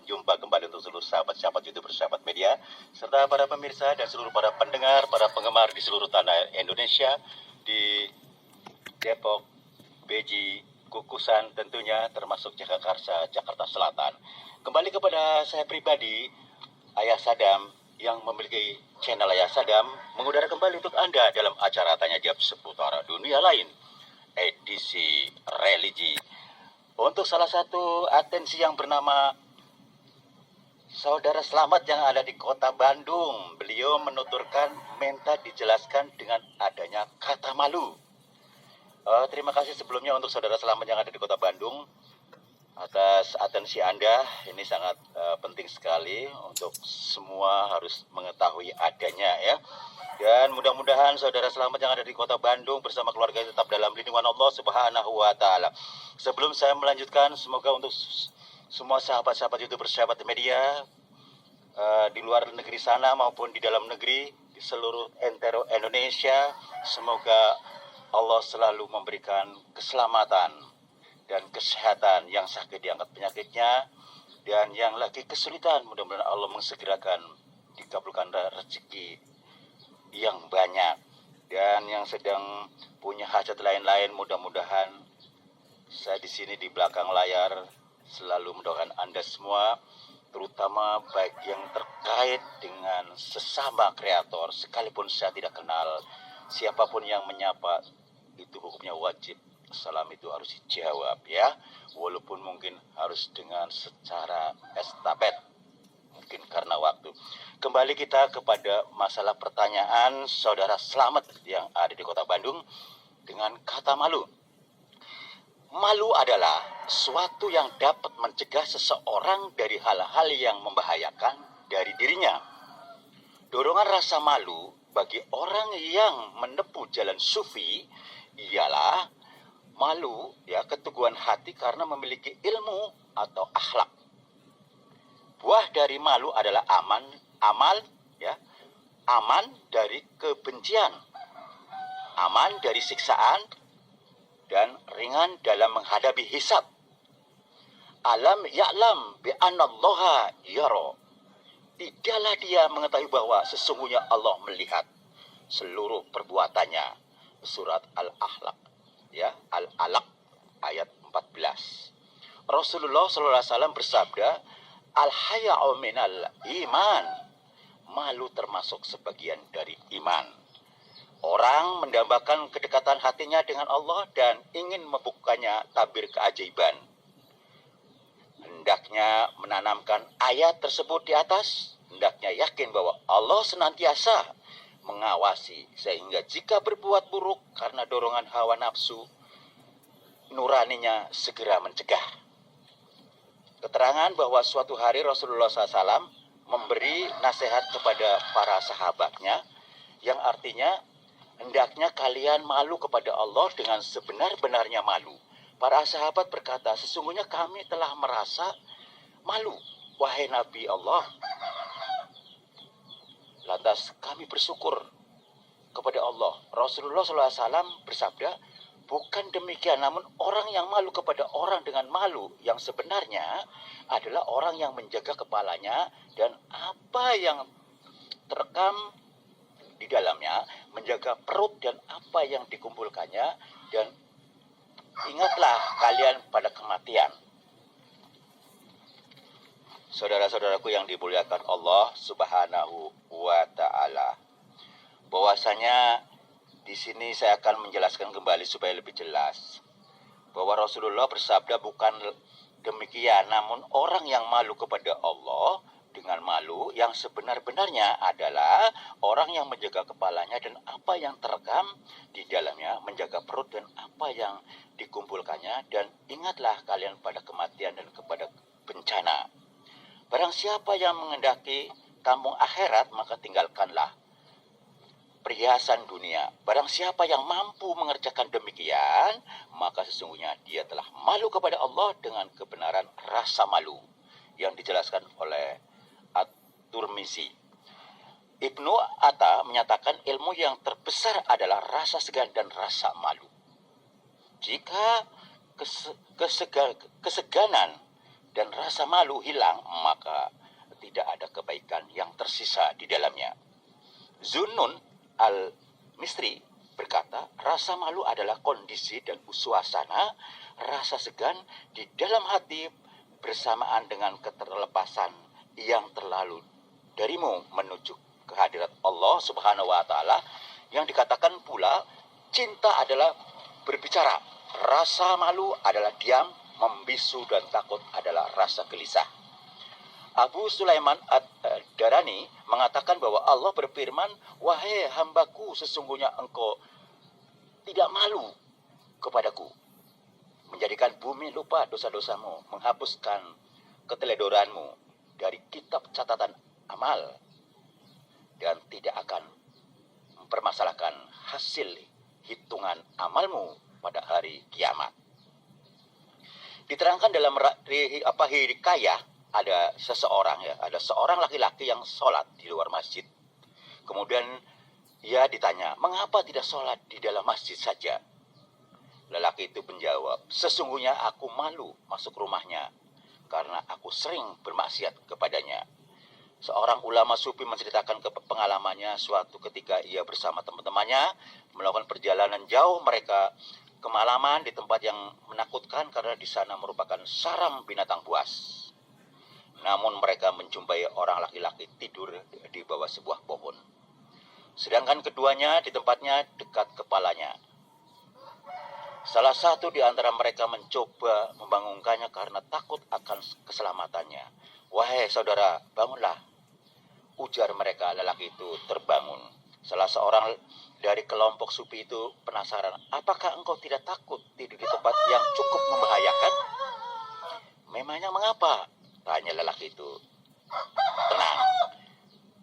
Jumpa kembali untuk seluruh sahabat-sahabat YouTube, sahabat media, serta para pemirsa dan seluruh para pendengar, para penggemar di seluruh tanah Indonesia, di Depok, Beji, Kukusan tentunya, termasuk Jagakarsa, Jakarta Selatan. Kembali kepada saya pribadi, Ayah Sadam, yang memiliki channel Ayah Sadam, mengudara kembali untuk Anda dalam acara Tanya Jawab seputar dunia lain, edisi religi. Untuk salah satu atensi yang bernama Saudara Selamat yang ada di kota Bandung, beliau menuturkan minta dijelaskan dengan adanya kata malu. Terima kasih sebelumnya untuk Saudara Selamat yang ada di kota Bandung atas atensi Anda. Ini sangat penting sekali untuk semua harus mengetahui adanya ya. Dan mudah-mudahan Saudara Selamat yang ada di kota Bandung bersama keluarga tetap dalam lindungan Allah Subhanahu wa Ta'ala. Sebelum saya melanjutkan, semoga untuk semua sahabat-sahabat YouTube, sahabat media di luar negeri sana maupun di dalam negeri, di seluruh entero Indonesia, semoga Allah selalu memberikan keselamatan dan kesehatan, yang sakit diangkat penyakitnya, dan yang lagi kesulitan mudah-mudahan Allah mensegerakan dikabulkan rezeki yang banyak, dan yang sedang punya hajat lain-lain mudah-mudahan saya di sini di belakang layar selalu mendoakan Anda semua, terutama baik yang terkait dengan sesama kreator, sekalipun saya tidak kenal, siapapun yang menyapa itu hukumnya wajib. Salam itu harus dijawab ya, walaupun mungkin harus dengan secara estafet, mungkin karena waktu. Kembali kita kepada masalah pertanyaan Saudara Selamat yang ada di kota Bandung dengan kata malu. Malu adalah suatu yang dapat mencegah seseorang dari hal-hal yang membahayakan dari dirinya. Dorongan rasa malu bagi orang yang menempuh jalan sufi ialah malu ya, keteguhan hati karena memiliki ilmu atau akhlak. Buah dari malu adalah aman ya, aman dari kebencian, aman dari siksaan, dan ringan dalam menghadapi hisab. Alam ya'lam bi annallaha yara. Tidaklah dia mengetahui bahwa sesungguhnya Allah melihat seluruh perbuatannya. Surat Al-Akhlaq ya, Al-Alaq ayat 14. Rasulullah SAW bersabda, al-haya'u minal iman. Malu termasuk sebagian dari iman. Orang mendambakan kedekatan hatinya dengan Allah dan ingin membukanya tabir keajaiban. Hendaknya menanamkan ayat tersebut di atas. Hendaknya yakin bahwa Allah senantiasa mengawasi, sehingga jika berbuat buruk karena dorongan hawa nafsu, nuraninya segera mencegah. Keterangan bahwa suatu hari Rasulullah SAW memberi nasihat kepada para sahabatnya, yang artinya hendaknya kalian malu kepada Allah dengan sebenar-benarnya malu. Para sahabat berkata, sesungguhnya kami telah merasa malu, wahai Nabi Allah. Lantas kami bersyukur kepada Allah. Rasulullah SAW bersabda, bukan demikian, namun orang yang malu kepada orang dengan malu yang sebenarnya adalah orang yang menjaga kepalanya dan apa yang terekam di dalamnya, menjaga perut dan apa yang dikumpulkannya, dan ingatlah kalian pada kematian. Saudara-saudaraku yang dimuliakan Allah Subhanahu wa Ta'ala, bahwasanya di sini saya akan menjelaskan kembali supaya lebih jelas bahwa Rasulullah bersabda bukan demikian, namun orang yang malu kepada Allah dengan malu yang sebenar-benarnya adalah orang yang menjaga kepalanya dan apa yang terekam di dalamnya, menjaga perut dan apa yang dikumpulkannya, dan ingatlah kalian pada kematian dan kepada bencana. Barang siapa yang mengendaki kampung akhirat, maka tinggalkanlah perhiasan dunia. Barang siapa yang mampu mengerjakan demikian, maka sesungguhnya dia telah malu kepada Allah dengan kebenaran rasa malu yang dijelaskan oleh At-Tirmizi. Ibnu Atta menyatakan ilmu yang terbesar adalah rasa segan dan rasa malu. Jika keseganan dan rasa malu hilang, maka tidak ada kebaikan yang tersisa di dalamnya. Zunnun al-Misri berkata, rasa malu adalah kondisi dan suasana rasa segan di dalam hati bersamaan dengan keterlepasan yang terlalu darimu menuju kehadirat Allah Subhanahu wa taala. Yang dikatakan pula, cinta adalah berbicara, rasa malu adalah diam, membisu dan takut adalah rasa gelisah. Abu Sulaiman ad-Darani mengatakan bahwa Allah berfirman, wahai hambaku, sesungguhnya engkau tidak malu kepadaku, menjadikan bumi lupa dosa-dosamu, menghapuskan keteledoranmu dari kitab catatan amal, dan tidak akan mempermasalahkan hasil hitungan amalmu pada hari kiamat. Diterangkan dalam hikayah, ada seorang laki-laki yang sholat di luar masjid. Kemudian ia ditanya, mengapa tidak sholat di dalam masjid saja? Lelaki itu menjawab, sesungguhnya aku malu masuk rumahnya karena aku sering bermaksiat kepadanya. Seorang ulama sufi menceritakan pengalamannya suatu ketika ia bersama teman-temannya melakukan perjalanan jauh. Mereka kemalaman di tempat yang menakutkan karena di sana merupakan sarang binatang buas. Namun mereka menjumpai orang laki-laki tidur di bawah sebuah pohon, sedangkan keduanya di tempatnya dekat kepalanya. Salah satu di antara mereka mencoba membangunkannya karena takut akan keselamatannya. Wahai saudara, bangunlah, ujar mereka. Lelaki itu terbangun. Salah seorang dari kelompok sufi itu penasaran, apakah engkau tidak takut tidur di tempat yang cukup membahayakan? Memangnya mengapa? Tanya lelaki itu. Tenang,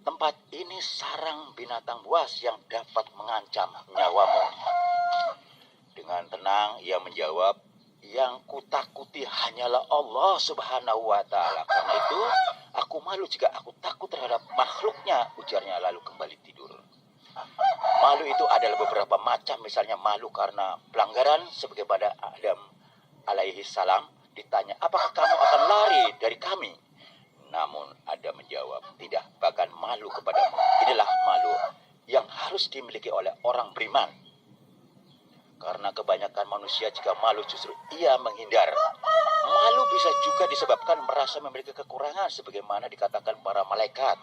tempat ini sarang binatang buas yang dapat mengancam nyawamu. Dengan tenang ia menjawab, yang kutakuti hanyalah Allah Subhanahu wa taala. Karena itu aku malu jika aku takut terhadap makhluknya, ujarnya lalu kembali tidur. Malu itu adalah beberapa macam, misalnya malu karena pelanggaran, sebagaimana Adam alaihi salam ditanya, apakah kamu akan lari dari kami? Namun Adam menjawab, tidak, bahkan malu kepadamu. Inilah malu yang harus dimiliki oleh orang beriman. Karena kebanyakan manusia jika malu justru ia menghindar. Malu bisa juga disebabkan merasa memiliki kekurangan, sebagaimana dikatakan para malaikat,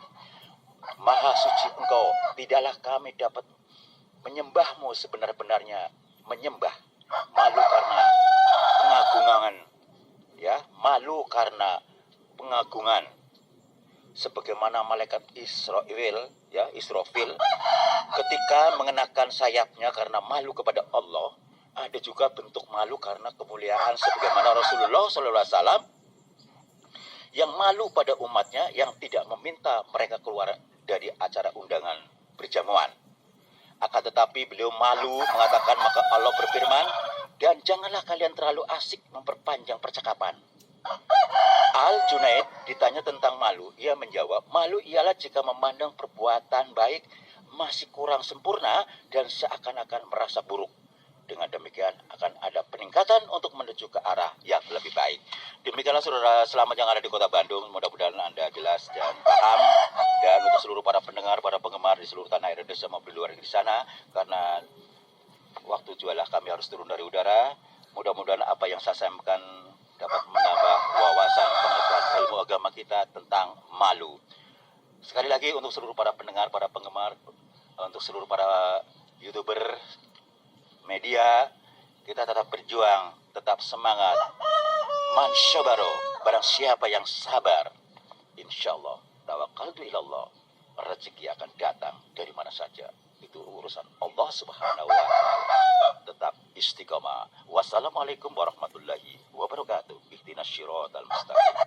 Maha suci engkau, tidaklah kami dapat menyembahmu sebenar-benarnya menyembah. Malu karena pengagungan, malu karena pengagungan, sebagaimana malaikat Israfil ketika mengenakan sayapnya karena malu kepada Allah. Ada juga bentuk malu karena kemuliaan, sebagaimana Rasulullah SAW yang malu pada umatnya yang tidak meminta mereka keluar dari acara undangan perjamuan. Akan tetapi beliau malu mengatakan, maka Allah berfirman, dan janganlah kalian terlalu asik memperpanjang percakapan. Al-Junaid ditanya tentang malu, ia menjawab, malu ialah jika memandang perbuatan baik masih kurang sempurna dan seakan-akan merasa buruk. Dengan demikian akan ada peningkatan untuk menuju ke arah yang lebih baik. Demikianlah saudara selamat yang ada di Kota Bandung. Mudah-mudahan Anda jelas dan paham. Dan untuk seluruh para pendengar, para penggemar di seluruh tanah air Indonesia maupun di luar di sana, karena waktu jualah kami harus turun dari udara. Mudah-mudahan apa yang saya sampaikan dapat menambah wawasan pengetahuan ilmu agama kita tentang malu. Sekali lagi untuk seluruh para pendengar, para penggemar, untuk seluruh para YouTuber, media, kita tetap berjuang, tetap semangat. Man syabaro, barang siapa yang sabar, insyaallah tawakkaltu ilallah, rezeki akan datang dari mana saja. Itu urusan Allah Subhanahu wa taala. Tetap istiqomah. Wassalamualaikum warahmatullahi wabarakatuh. Ihdinas syiratal mustaqim.